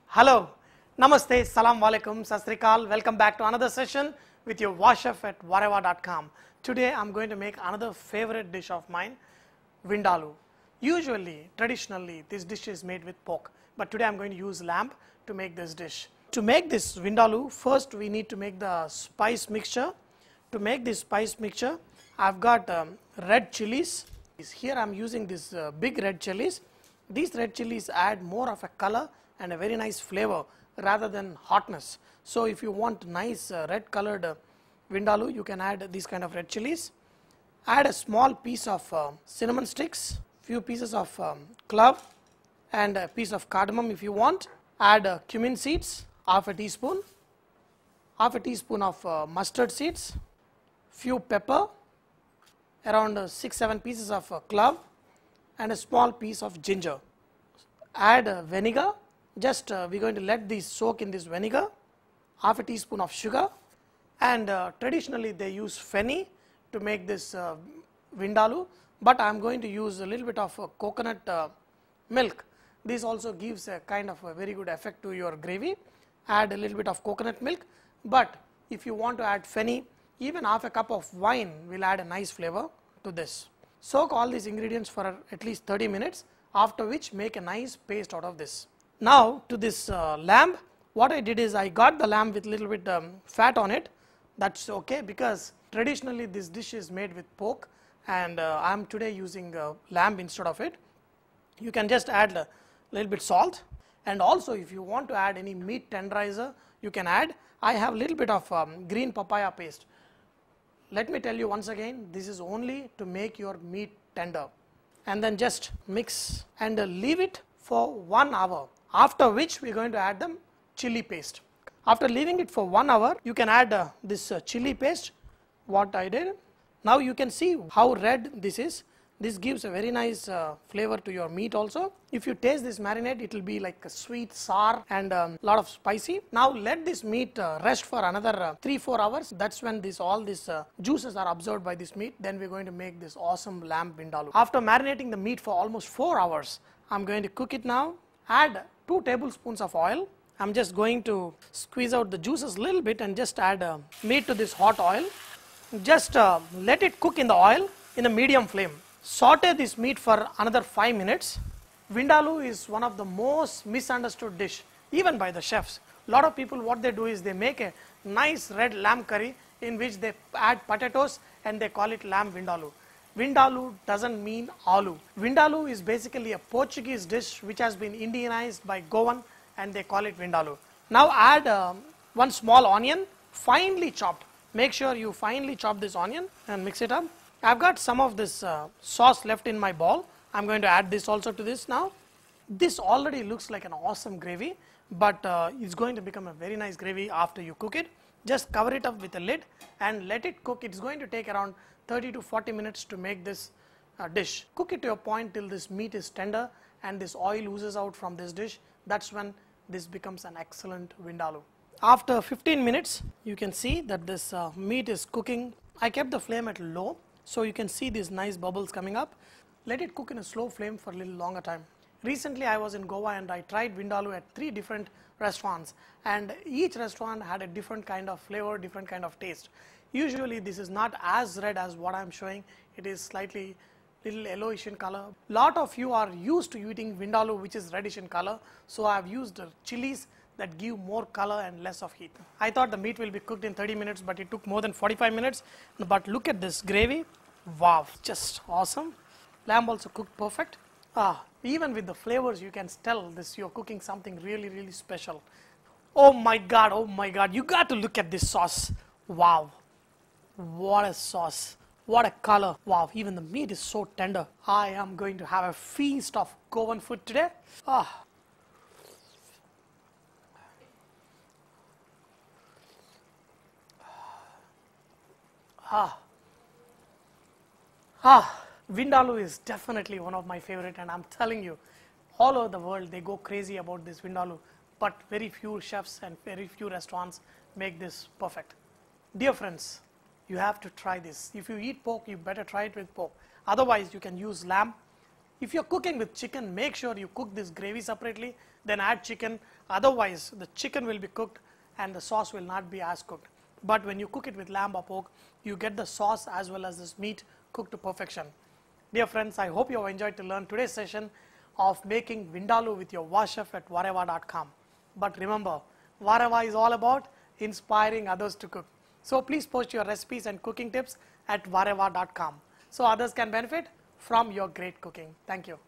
Hello, Namaste, Salam Walaikum, Sat Sri Akal. Welcome back to another session with your Chef at Vareva.com. Today I'm going to make another favorite dish of mine, Vindaloo. Usually, traditionally, this dish is made with pork, but today I'm going to use lamb to make this dish. To make this Vindaloo, first we need to make the spice mixture. To make this spice mixture, I've got red chilies. Here I'm using these big red chilies. These red chilies add more of a color and a very nice flavor rather than hotness. So if you want nice red colored Vindaloo, you can add these kind of red chilies. Add a small piece of cinnamon sticks, few pieces of clove and a piece of cardamom if you want. Add cumin seeds, half a teaspoon of mustard seeds, few pepper, around 6-7 pieces of clove and a small piece of ginger. Add vinegar. Just we're going to let these soak in this vinegar, half a teaspoon of sugar, and traditionally they use fenny to make this Vindaloo, but I'm going to use a little bit of coconut milk. This also gives a kind of a very good effect to your gravy. Add a little bit of coconut milk, but if you want to add fenny, even half a cup of wine will add a nice flavor to this. Soak all these ingredients for at least 30 minutes, after which make a nice paste out of this. Now to this lamb, what I did is I got the lamb with little bit fat on it. That's okay because traditionally this dish is made with pork and I am today using lamb instead of it. You can just add a little bit salt, and also if you want to add any meat tenderizer you can add. I have a little bit of green papaya paste. Let me tell you once again, this is only to make your meat tender, and then just mix and leave it for 1 hour. After which we are going to add the chili paste. After leaving it for 1 hour, you can add this chili paste, what I did. Now you can see how red this is. This gives a very nice flavor to your meat also. If you taste this marinade, it will be like a sweet, sour and lot of spicy. Now let this meat rest for another 3-4 hours. That's when all these juices are absorbed by this meat. Then we are going to make this awesome lamb Vindaloo. After marinating the meat for almost 4 hours, I'm going to cook it now. Add 2 tablespoons of oil. I'm just going to squeeze out the juices a little bit and just add meat to this hot oil. Just let it cook in the oil in a medium flame. Saute this meat for another 5 minutes. Vindaloo is one of the most misunderstood dish even by the chefs. A lot of people, what they do is they make a nice red lamb curry in which they add potatoes and they call it lamb Vindaloo. Vindaloo doesn't mean aloo. Vindaloo is basically a Portuguese dish which has been Indianized by Goan and they call it Vindaloo. Now add 1 small onion, finely chopped. Make sure you finely chop this onion and mix it up. I've got some of this sauce left in my bowl. I'm going to add this also to this now. This already looks like an awesome gravy, but it's going to become a very nice gravy after you cook it. Just cover it up with a lid and let it cook. It's going to take around 30 to 40 minutes to make this dish. Cook it to a point till this meat is tender and this oil oozes out from this dish. That's when this becomes an excellent Vindaloo. After 15 minutes, you can see that this meat is cooking. I kept the flame at low, so you can see these nice bubbles coming up. Let it cook in a slow flame for a little longer time. Recently I was in Goa and I tried Vindaloo at 3 different restaurants, and each restaurant had a different kind of flavor, different kind of taste. Usually this is not as red as what I am showing. It is slightly little yellowish in color. Lot of you are used to eating Vindaloo which is reddish in color, so I have used chilies that give more color and less of heat. I thought the meat will be cooked in 30 minutes, but it took more than 45 minutes. But look at this gravy. Wow, just awesome. Lamb also cooked perfect. Even with the flavors, you can tell this you're cooking something really, really special. Oh my God, you got to look at this sauce. Wow, what a sauce. What a color. Wow, even the meat is so tender. I am going to have a feast of Goan food today. Vindaloo is definitely one of my favorite, and I'm telling you, all over the world they go crazy about this Vindaloo, but very few chefs and very few restaurants make this perfect. Dear friends, you have to try this. If you eat pork, you better try it with pork. Otherwise, you can use lamb. If you're cooking with chicken, make sure you cook this gravy separately, then add chicken. Otherwise, the chicken will be cooked and the sauce will not be as cooked. But when you cook it with lamb or pork, you get the sauce as well as this meat cooked to perfection. Dear friends, I hope you have enjoyed to learn today's session of making Vindaloo with your Chef at vareva.com. But remember, Vareva is all about inspiring others to cook. So please post your recipes and cooking tips at vareva.com so others can benefit from your great cooking. Thank you.